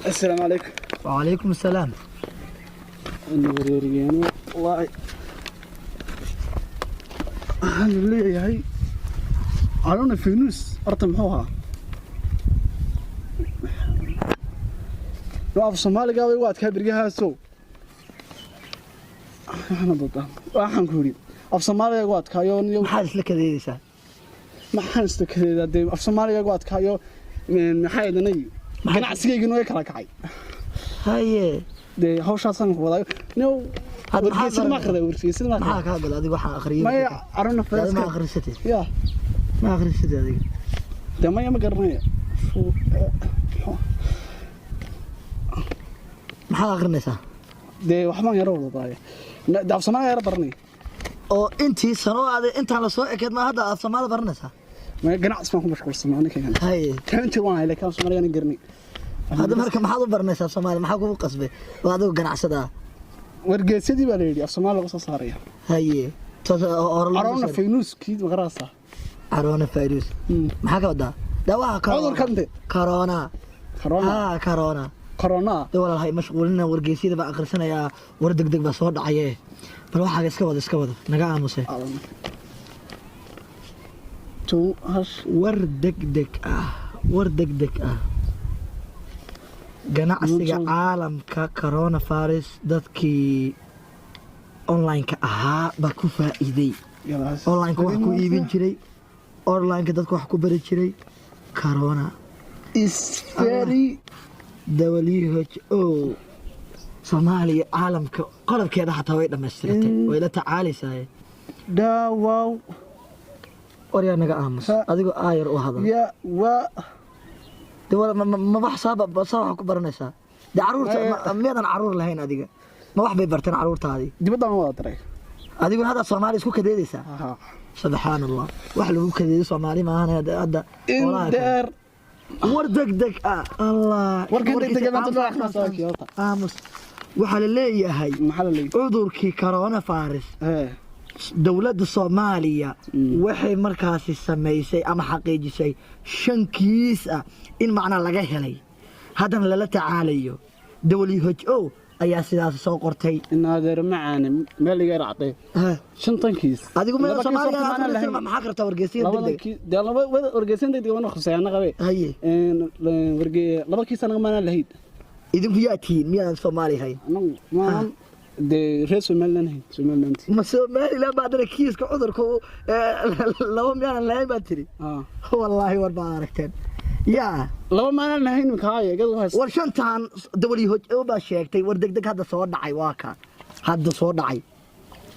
السلام عليكم. وعليكم السلام. النوريين والله اللي هي عرونا فينوس ارتمحوها لو في الصومالي قاوي واد كبريها سو احنا ضد waxaan ku yiri af Soomaaliga waad kaayo maxaa isla kadeedaysaa maxaan isla kadeedaa af Soomaaliga waad kaayo maxay danay ganacsigaygu way kala kacay haye de hawshaasaan ku wadayo no wargeysan ma akhriday wargeysan ma maxaa ka gal adiga waxaan akhriyay ma aruna faas ma akhrisatay ya ma akhrisatay adiga de ma yama garanay maxaa akhrinaysaa de waxbaan yaro wadaaya af Soomaaliga yaro barnay oo intii sano aad inta la soo ekeed ma hadda af Soomaali baranaysaa ma ganacsi baan ku mashquulsan aniga haye intii waan helay kan Soomaaliga garnay hadda marka maxaad u baranaysaa Soomaali maxaa kugu qasbay waa adigu ganacsada wargeysadii baa leeyahay Soomaaliga lagu soo saaraya haye arona Faynus kid magarasa arona Faynus maxaa ka wadaa dawaa corona corona wala hay mashquulina wargeysida baa akhrisanaya war degdeg baa soo dhacay bal waxa iska wada naga aamusay to has war degdeg ah ganacsiga caalamka coronavirus dadkii online ka ahaa ba ku faa'iiday online wax ku iibin jiray online dadku wax ku bari jiray corona is very WHO Soomaaliya caalamka qalabkeeda xataa way dhameystirtay way la tacaalaysaa daawaw wariya naga aamus adigu aayar u hadal ya wa dawal ma wax sabab ku baranaysaa caruurta meedan caruur lahayn adiga ma wax bay barteen caruurtaadii dibadda ma wada daray adigu hada Soomaali isku kadeedaysaa subhanallah wax lagu kadeeyo Soomaali ma ahan hadda indeer war degdeg Allah war degdeg ma taqaanaa aamus waxa la leeyahay cudurkii coronavirus dawladda Soomaaliya waxay markaas sameysay ama xaqiijisay 5 kiis in macna laga helay haddana la tacaalayo WHO ayaa sidaas soo qortay in adeer macaan meel iga raacday 5 kiis adigu meel Soomaaliya ma karta wargeysiin degdeg laba wargeysiin degdeg wana khusayna qabe haye laba kiis anaga ma lahayd idinku yaatiin miyaan Soomaali hay ma de reeso meelnahay Somaliland ma Somaliland baad kiiska cudurka laba miyaan lahayn baad tiri wallahi war baa aragteen ya laba maalin lahayn kaaya gad war shantaan WHO baa sheegtay war degdeg hadda soo dhacay waa ka hadda soo dhacay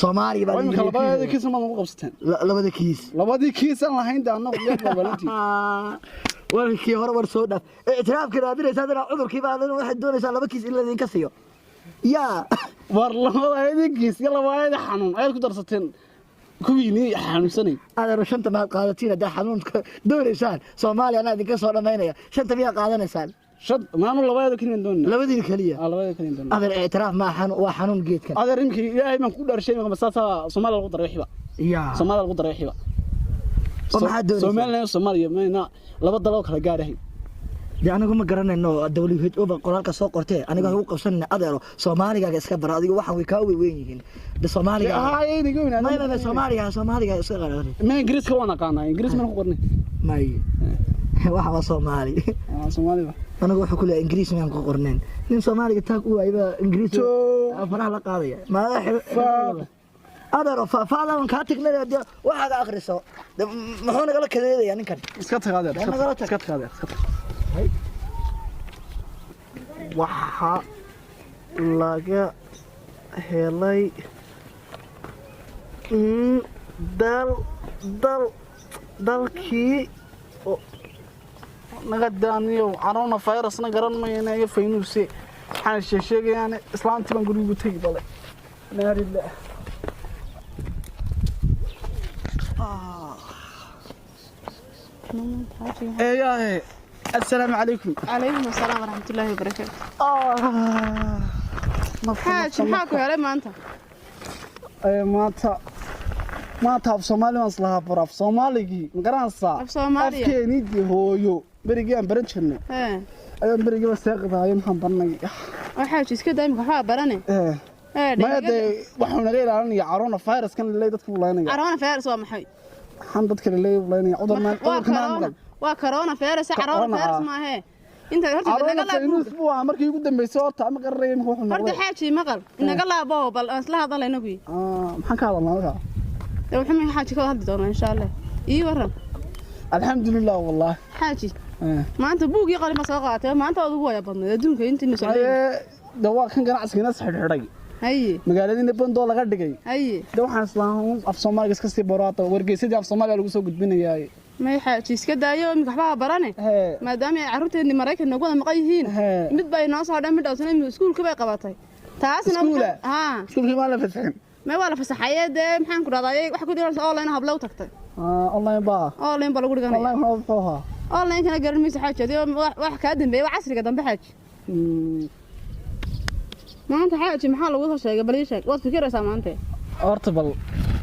Soomaaliya baa labada kiis ma lagu qabsateen labadii kiis aan lahayn daano iyada balanti warkii hore war soo dhaaf اعتراafka raadinaysa dad cudurkii baa waxay doonaysaa laba kiis in la idin ka siiyo ya war labada kiis labada xanuun ay ku darsateen kuwiini xanuunsanay adeer shanta ma qaadatiin hada xanuunka doonaysaan Soomaaliya ana idinka soo dhameynaya shanta miya qaadanaysaan shad maanu labada kaliya doonay labadii kaliya adeer اعتراaf ma xanuun waa xanuun geedkan adeer inkii ilaahay man ku dharshay ma saasa Soomaaliya lagu dareexiba ya Soomaaliya lagu dareexiba Soomaaliya meena laba dalo kala gaarahay anigu ma garanayno WHO ba qoraalka soo qortay aniga ugu qabsanay adeero Soomaaliga iska bar adigu waxa way ka weyn yihiin Soomaaliga Soomaaliga iska qaran ma Ingiriiska wana qaanay Ingiriis ma ku qornay may waxa waa Soomaali anigu waxa ku leeyahay Ingiriis ma ku qorneen nin Soomaaliga taag u ayba Ingiriis faraha la qaadaya ma adeero faadan ka tignay waxa akhriso maxuu naga la kadeeyaa ninkan iska tagaadeer iska tagaadeer waxa laga helay dalkii naga daaniyo coronavirus na garan maynayo Faynus waxaan sheegayaan islaantii baan guriga tagay bale naarida ايه السلام عليكم وعليكم السلام ورحمة الله وبركاته maxaa helay maanta maanta af Soomaali maslaha baraf Soomaaligi ma garanaysaa afkeenidii hooyo barigaan baran jirnay ayaan berigiiba seeqdaayo maxaan barnay oo xaaji iska daa imika waxbaa barane ma de waxuu naga ilaalinaya corona virus kan leey dadku leeynaya corona virus waa maxay waxaan dadka leey leeynaya cudurkan waa corona virus corona virus ma aha inta horta naga laabo waa markii ugu dambeysay oo taama qarreeyay ma wuxuu noqday horta xaaji maqal naga laabo bal isla hadaleyna ku maxaan ka hadalnaa markaa wuxuu xaaji ka hadli doonaa insha Allah ii waran alxamdulillah wallahi xaaji maanta buugii qalin ma soo qaatay maanta ugu waya badnay adduunka intii ma soo dawaa kan ganacsiga xidhay haye magaalada bandoo laga dhigay haye waxaan islaam af Soomaaliga iska sii baraata wargeysadii af Soomaaliga lagu soo gudbinayaa may xaaji iska daayo imika waxbaa barane maadaama ay carruurteedii Mareykan nagu wada maqan yihiin mid bay noo soo dhan mid dhawsanay iskuulka bay qabatay taasna iskuulka ma la fasaxin ما ولا فسحية ده محن كنا ضايق واحد كده أونلاين هبلو تكتر أونلاين بقى أونلاين بقول لك أنا أونلاين ما بفوها أونلاين كنا قرر ميس حاجة دي واحد كادم بيه وعصر قدام بحاجة ما أنت حاجة محل وصل شيء قبل يشك وقت فكرة سام أنت أرتبل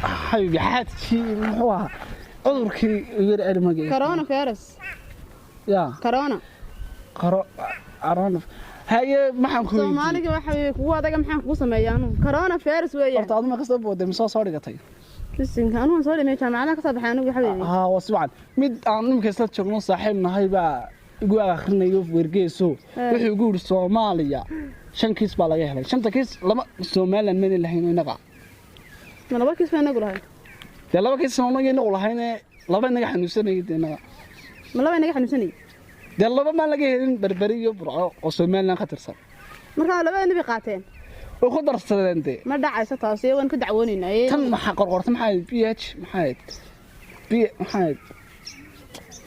حبيبي حياتي شيء محوها عذرك غير علمي كورونا فيروس يا كورونا كورونا هاي maxaan ku weydii Soomaaliga waxa kuwa adaga maxaan ku sameeyaan corona virus weeyaan horta aduma ka soo booday soo soo dhigatay lisinka anu soo dhimay jaamacada ka soo baxaan ugu xabeeyay wasbaan mid aan nimka isla joogno saaxiib nahay baa igu akhrinayo wargeyso wuxuu ugu yiri Soomaaliya 5 kiis baa laga helay 5 kiis lama Soomaaliland ma lahayn inaga ma laba kiis baa inaga lahayn de laba kiis oo inaga lahayn laba inaga xanuunsanay inaga ma laba inaga xanuunsanay de laba ma laga helin barbariyo burco oo Soomaaliland ka tirsan marka laba inaga qaateen oo ku darsadeen de ma dhacayso taasi waan ka dacwoonaynaa tan waxa qorqorta maxay PH maxay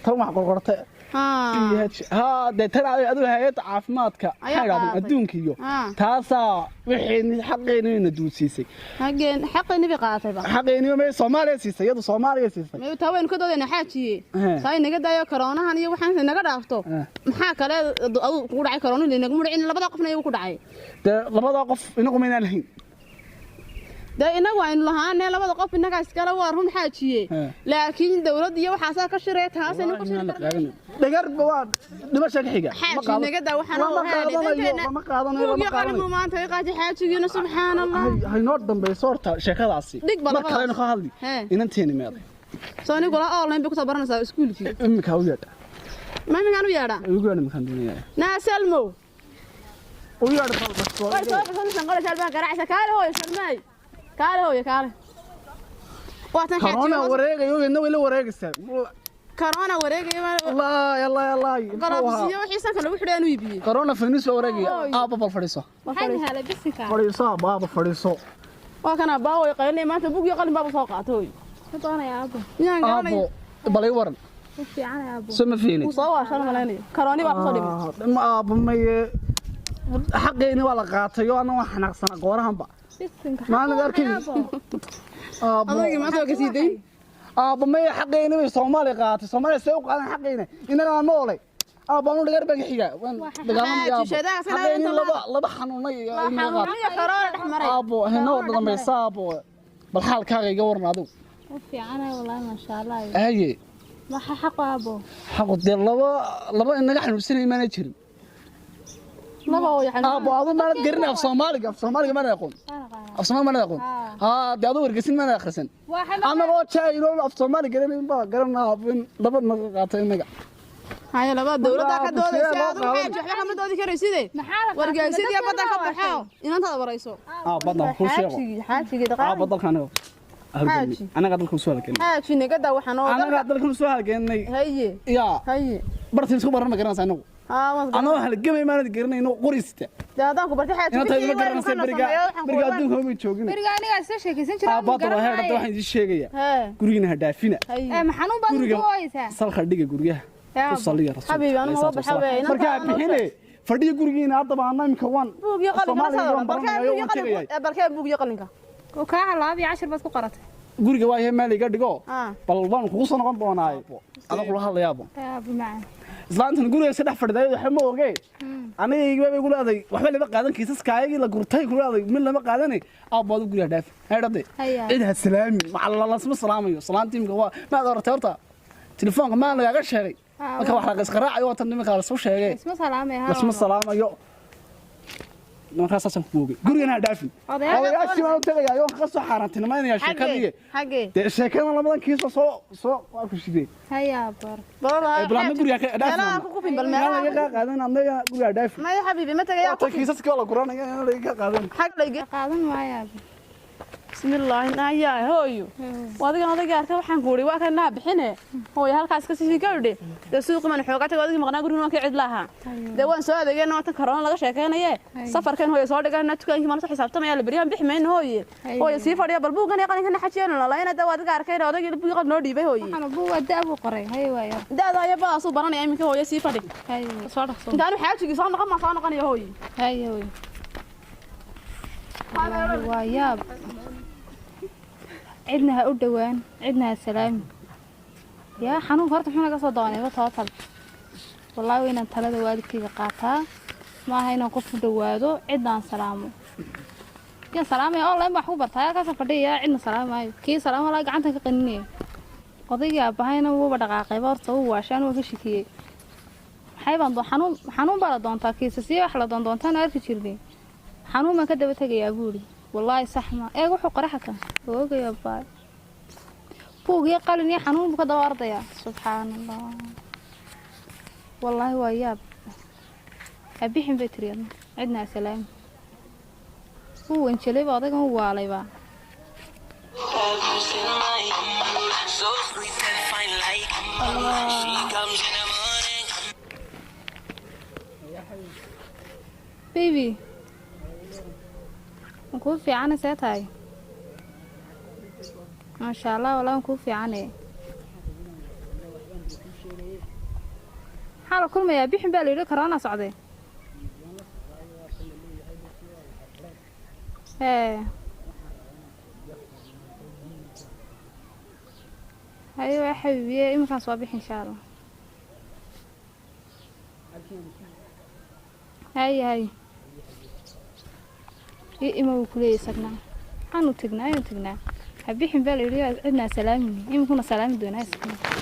tan waxa qorqorta PH de tan adu hay'ad caafimaadka xayraadin adduunka iyo taasa wixii xaqeena duudsisay xaqeena bi qaatay ba xaqeena ma Soomaaliya siisay iyadu Soomaaliya siisay ma taa weyn ka doodayna xaajiye say naga daayo corona-han iyo waxaan naga dhaafto maxaa kale adu ku dhacay corona inaga mudcin labada qofna ay ku dhacay de labada qof inagu ma lahayn ده إنه وين لهان لا بدو قف إنك عسكرة وارهم حاجية لكن دولة دي وحاسة كشريت هاسة إنه كشريت دقرب واد دمشق حاجة حاجة نجد وحنا ما قاضنا ما قاضنا ما أنت يقاعد حاجة سبحان الله هاي نوردن بيصورتها شكل عصي ما كلنا خالدي إن أنتيني ماضي سوني قلا أونلاين بكتب برنا سا سكول كي أمك هويات ما من كانوا يارا يقولون مكان دنيا ناسلمو ويارا خالص بس بس نقول شلبا قرعسة كاره هو يسلمي كاره هو يكاره وقتنا حاجة كورونا وريق يوم إنه ولا وريق السر كورونا وريق الله يلا قرابسية وحيسان كانوا يحرقوا يبي كورونا في النسبة وريق بالفريسة هذا بس فريسة بابا فريسة وكان أباه يقول لي ما تبوك يقول بابا فوقاته أنا يا أبو بلاي ورن في أنا يا أبو سمع فيني وصوا عشان ملاني كراني بقى صلي ما أبو ما حقيني ولا قاطع أنا وحنا قصنا قورهم بقى ما أنا ذكرني أبو ما سوى كسيدي أبو ما حقيني الصومالي قاطع الصومالي سوق أنا حقيني إن أنا مولي أبو أنا غير بقى حاجة دقام يا أبو حقيني لا بحنوني أبو هنا وضم بيصابو بالحال كاغي يورنا ذو في أنا والله ما شاء الله هاي ما حق أبو حق دير لبا إن نحن بسنة ما نجري أبو أبو ما نقدرنا في صومالي ما نقول في صومالي ما نقول دي أدو ورقسين ما نخسن أنا لو شاي لو في صومالي قرنا لبا نقاطين نقع هاي لبا الدولة ذاك الدولة سيادة وحاج إحنا ما دودي كريسيدي ورقسين يا بدك كبحاو إن أنت بريسو بدل كل شيء حاجي دقائق بدل كانوا أنا قاعد لكم سؤال كنا حاجي نقدر وحنا أنا قاعد لكم سؤال كنا هي يا برتين سو برنا كنا سانو أنا واحد جمع ما نتقرنا إنه قريسته ده هذا كبرت حاجة أنا تاني ما قرنا برجع دون هم يشوفين برجع أنا قاعد أسوي شيء كذا بدل هذا ده واحد يشيء قرينا هدافينا محنون بس كويسة صار خديجة قريها وصلي يا رسول حبيبي أنا هو بحبي برجع بحينه فدي قرينا طبعا أنا مكوان بوق يقلنك بركة بوق يقلنك وكان لابي 10 بس قرأت guriga waa yahay meel iga dhigo bal waan kugu soo noqon doonaa ana kula hadlayaabo macaan islaantan guriga saddex fadhiday waxa ma ogey aniga iga bay igu leeday waxba laba qaadan kiisaskaayagi la gurtay ku leeday min lama qaadanay aabbaadu guriga dhaaf heedade cid ha salaami macalla lasma salaamayo salaantiimka waa ma doortay horta telefoonka ma lagaga sheegay marka wax la isqaraacayo watan nimanka la soo sheegay isma salaamay ha isma salaamayo markaas asan ku googay guriga dhaafin odayaashii ma tagayaayo ka soo xaaraantinimaynaya sheekadii xagee sheekada lamadan kiis soo waa ku shidee haya bar balaama guriga ka dhaafin ku kufin bal meelaha laga qaadan annaga guriga dhaafin ma xabiibi ma tagayaa ta kiisaska la guranaya in laga qaadan xag laga qaadan waaya bismillah naya hooyo wadiga arka waxaan ku wari waa kana bixine hooyo halkaas ka sii gaadhay suuq man xoogaa tagay wadiga maqnaa guriga waan ka cid laha waan soo adeegeen watan corona laga sheekeenaye safarkan hooyo soo dhigana tukaankii ma la xisaabtamaya la bariyan bixmeen hooyo sii fadhiya bal buugan yaqaan kana xajeen la laayna wadiga arkay wadiga buuqad noo dhiibay hooyo waxaan buu wada buu qoray hay waaya daada ya baa soo baranaya iminka hooyo sii fadhi hay soo dhaqso intaan xaajigi soo noqon hooyo hay waaya cidna ha u dhawaan cidna ha salaami yaa xanuun horta xuna ka soo doonay total wallahi inaan talada waalidkayga qaataa ma aha inaan qof u dhawaado cidaan salaamo yaa salaamay oo leen wax ku bartaa ka soo fadhiya cidna salaamayo kii salaamo la gacanta ka qaninay qodayga bahayna uu dhaqaaqay horta uu waashaan uu ka shikiyay xaybaan do xanuun baa la doontaa kiisasiyo wax la doontaan arki jirnay xanuun ma ka daba tagayaa buuri والله صح ما ايه وحو قرحته ووقع يا باي فوق يا قال اني حنون بكذا ورده يا سبحان الله والله وياب ابيحن بيتريان عندنا سلام هو انت لي بعضك هو علي با بيبي نكون في عنا ساتاي ما شاء الله والله نكون في عنا حاله كل ما يبيح بالي لك رانا صعدي ايوه يا حبيبي امتى صباح ان شاء الله هاي إما وكلي سكنا أنا تجنا حبيحن بالي عندنا سلامي إما كنا سلامي دون هاي سكنا